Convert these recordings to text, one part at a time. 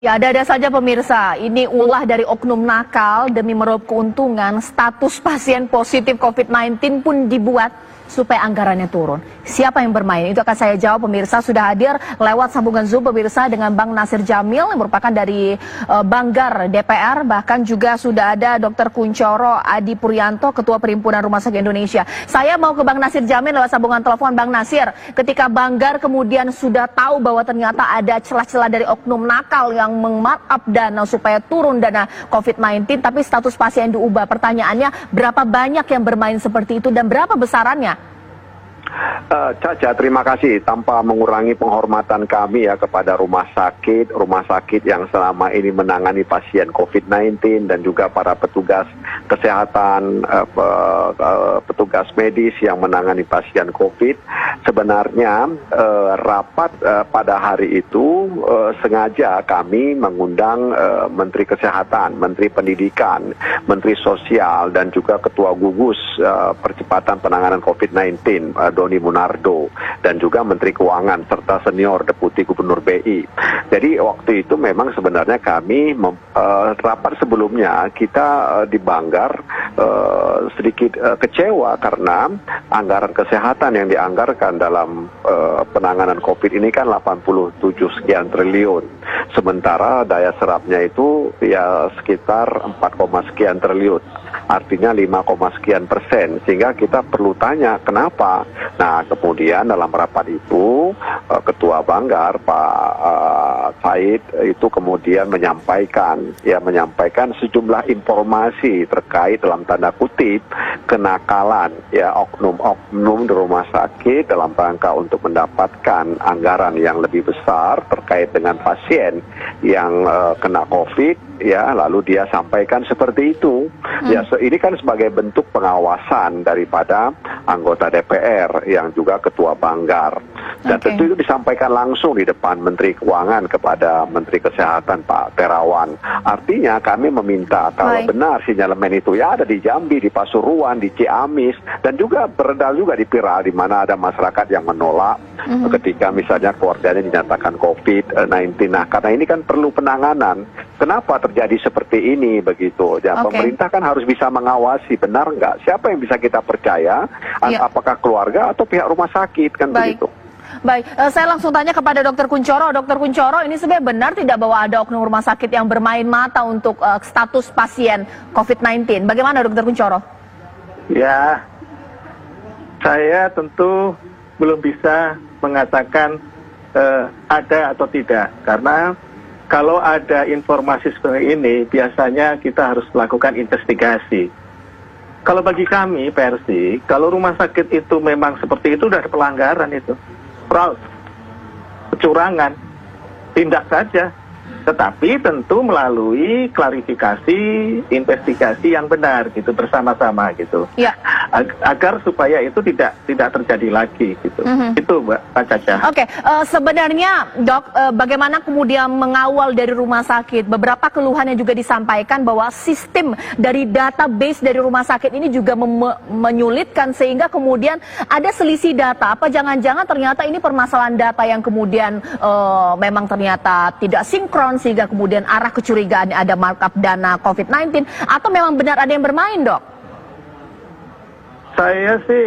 Ya, ada saja pemirsa, ini ulah dari oknum nakal demi meraup keuntungan, status pasien positif COVID-19 pun dibuat supaya anggarannya turun. Siapa yang bermain? Itu akan saya jawab pemirsa. Sudah hadir lewat sambungan Zoom pemirsa dengan Bang Nasir Jamil yang merupakan dari Banggar DPR. Bahkan juga sudah ada Dr. Kunchoro Adi Puryanto, Ketua Perhimpunan Rumah Sakit Indonesia. Saya mau ke Bang Nasir Jamil lewat sambungan telepon. Bang Nasir, ketika Banggar kemudian sudah tahu bahwa ternyata ada celah-celah dari oknum nakal yang meng-markup dana supaya turun dana COVID-19, tapi status pasien diubah. Pertanyaannya, berapa banyak yang bermain seperti itu dan berapa besarannya? Caca, terima kasih. Tanpa mengurangi penghormatan kami ya kepada rumah sakit yang selama ini menangani pasien COVID-19 dan juga para petugas kesehatan, petugas medis yang menangani pasien COVID. Sebenarnya rapat pada hari itu sengaja kami mengundang Menteri Kesehatan, Menteri Pendidikan, Menteri Sosial dan juga Ketua Gugus Percepatan Penanganan COVID-19 Doni Munardo dan juga Menteri Keuangan serta senior Deputi Gubernur BI. Jadi waktu itu memang sebenarnya kami rapat sebelumnya kita di Banggar sedikit kecewa karena anggaran kesehatan yang dianggarkan dalam penanganan COVID ini kan 87 sekian triliun. Sementara daya serapnya itu ya sekitar 4, sekian triliun. Artinya 5, sekian persen. Sehingga kita perlu tanya kenapa. Nah kemudian dalam rapat itu Ketua Banggar Pak Said itu kemudian menyampaikan sejumlah informasi terkait dalam tanda kutip kenakalan ya oknum-oknum di rumah sakit dalam rangka untuk mendapatkan anggaran yang lebih besar terkait dengan pasien yang kena COVID ya, lalu dia sampaikan seperti itu. Ya, ini kan sebagai bentuk pengawasan daripada anggota DPR yang juga Ketua Banggar. Dan tentu itu disampaikan langsung di depan Menteri Keuangan kepada Menteri Kesehatan Pak Terawan. Artinya kami meminta kalau benar sinyalemen itu ya ada di Jambi, di Pasuruan, di Ciamis, dan juga beredar juga di Piral di mana ada masyarakat yang menolak ketika misalnya keluarganya dinyatakan COVID-19. Nah, karena ini kan perlu penanganan. Kenapa terjadi seperti ini begitu? Ya, pemerintah kan harus bisa mengawasi benar nggak? Siapa yang bisa kita percaya? Apakah keluarga atau pihak rumah sakit kan begitu? Baik, saya langsung tanya kepada Dr. Kunchoro. Dr. Kunchoro, ini sebenarnya benar tidak bahwa ada oknum rumah sakit yang bermain mata untuk status pasien COVID-19? Bagaimana Dr. Kunchoro? Ya, saya tentu belum bisa mengatakan ada atau tidak. Karena kalau ada informasi seperti ini, biasanya kita harus melakukan investigasi. Kalau bagi kami, Persi, kalau rumah sakit itu memang seperti itu, sudah ada pelanggaran itu. Fraud, kecurangan, tindak saja. Tetapi tentu melalui klarifikasi, investigasi yang benar gitu bersama-sama gitu. Ya. Agar supaya itu tidak terjadi lagi gitu. Itu Mbak Caca. Oke, sebenarnya Dok, bagaimana kemudian mengawal dari rumah sakit? Beberapa keluhan yang juga disampaikan bahwa sistem dari database dari rumah sakit ini juga menyulitkan sehingga kemudian ada selisih data. Apa jangan-jangan ternyata ini permasalahan data yang kemudian memang ternyata tidak sinkron sehingga kemudian arah kecurigaan ada markup dana COVID-19 atau memang benar ada yang bermain, Dok? Saya sih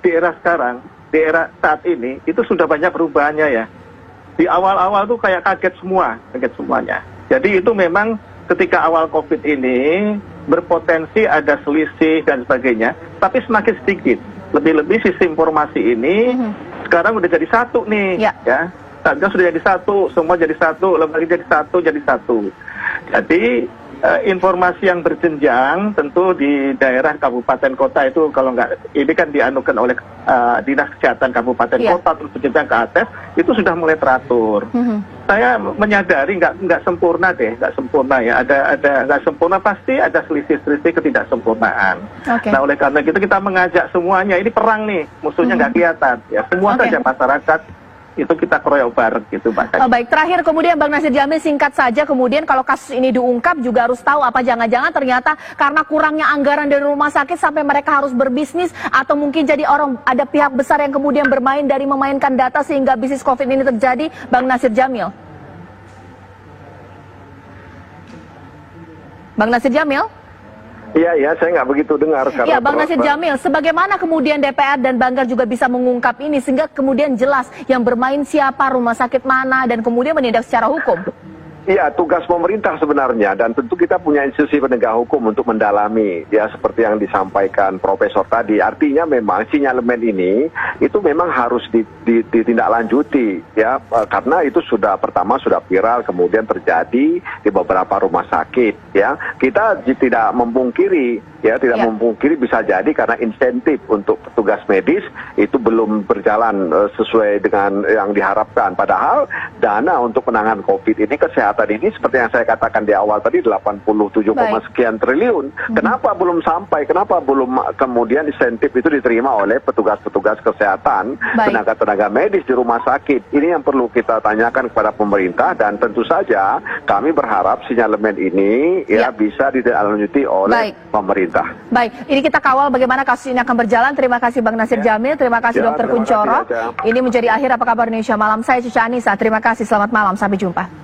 di era sekarang, di era saat ini itu sudah banyak perubahannya ya. Di awal-awal tuh kayak kaget semuanya. Jadi itu memang ketika awal COVID ini berpotensi ada selisih dan sebagainya, tapi semakin sedikit. Lebih-lebih sistem informasi ini sekarang udah jadi satu nih, ya. Satgas sudah jadi satu, semua jadi satu, lembaga jadi satu. Jadi informasi yang berjenjang tentu di daerah kabupaten kota itu kalau nggak, ini kan dianukan oleh Dinas Kesehatan Kabupaten Kota terus berjenjang ke atas, itu sudah mulai teratur. Saya menyadari nggak sempurna ya, ada nggak sempurna, pasti ada selisih-selisih ketidaksempurnaan. Nah oleh karena itu kita mengajak semuanya, ini perang nih, musuhnya nggak kelihatan ya, semua saja masyarakat itu kita keroyok bareng gitu Pak. Baik, terakhir kemudian Bang Nasir Jamil singkat saja, kemudian kalau kasus ini diungkap juga harus tahu apa jangan-jangan ternyata karena kurangnya anggaran dari rumah sakit sampai mereka harus berbisnis atau mungkin jadi ada pihak besar yang kemudian bermain dari memainkan data sehingga bisnis COVID ini terjadi, Bang Nasir Jamil. Bang Nasir Jamil? Iya, saya nggak begitu dengar. Iya, Bang Nasir Jamil, sebagaimana kemudian DPR dan Banggar juga bisa mengungkap ini sehingga kemudian jelas yang bermain siapa, rumah sakit mana, dan kemudian menindak secara hukum? Iya, tugas pemerintah sebenarnya, dan tentu kita punya institusi penegak hukum untuk mendalami, ya seperti yang disampaikan Profesor tadi. Artinya memang sinyalemen ini itu memang harus ditindaklanjuti, ya karena itu pertama sudah viral, kemudian terjadi di beberapa rumah sakit, ya kita tidak memungkiri. Memungkiri bisa jadi karena insentif untuk petugas medis itu belum berjalan sesuai dengan yang diharapkan. Padahal dana untuk penanganan COVID ini, kesehatan ini seperti yang saya katakan di awal tadi 87, sekian triliun. Kenapa belum sampai? Kenapa belum kemudian insentif itu diterima oleh petugas-petugas kesehatan, tenaga-tenaga medis di rumah sakit? Ini yang perlu kita tanyakan kepada pemerintah, dan tentu saja kami berharap sinyalemen ini bisa ditindaklanjuti oleh pemerintah. Baik, ini kita kawal bagaimana kasus ini akan berjalan. Terima kasih Bang Nasir Jamil, terima kasih Dr. Kunchoro. Ini menjadi akhir Apa Kabar Indonesia Malam. Saya Cica Anissa, terima kasih, selamat malam, sampai jumpa.